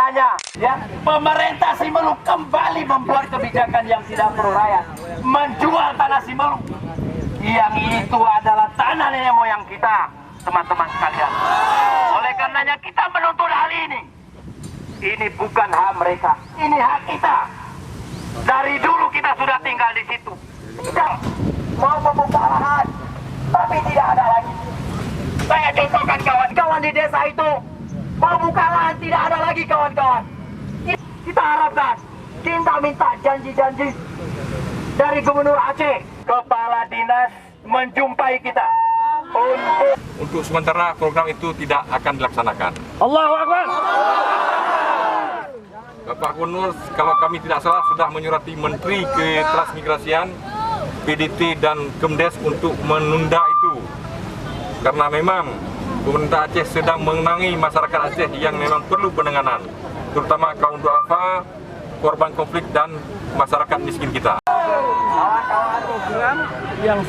karenanya, ya, pemerintah Simeluk kembali membuat kebijakan yang tidak pro rakyat, menjual tanah Simeluk. Yang itu adalah tanah nenek moyang kita, teman-teman sekalian. Oleh karenanya kita menuntut hal ini. Ini bukan hak mereka, ini hak kita. Dari dulu kita sudah tinggal di situ. Tidak mau membuka lahan, tapi tidak ada lagi. Saya contohkan kawan-kawan di desa itu, membuka lahan tidak ada lagi kawan-kawan. Kita harapkan, kita minta janji-janji dari Gubernur Aceh, Kepala Dinas menjumpai kita untuk sementara program itu tidak akan dilaksanakan. Allahu Akbar. Bapak Gubernur, kalau kami tidak salah sudah menyurati Menteri Ketransmigrasian, PDT dan Kemdes untuk menunda itu. Karena memang pemerintah Aceh sedang mengenangi masyarakat Aceh yang memang perlu penanganan, terutama kaum duafa, korban konflik dan masyarakat miskin kita. Program yang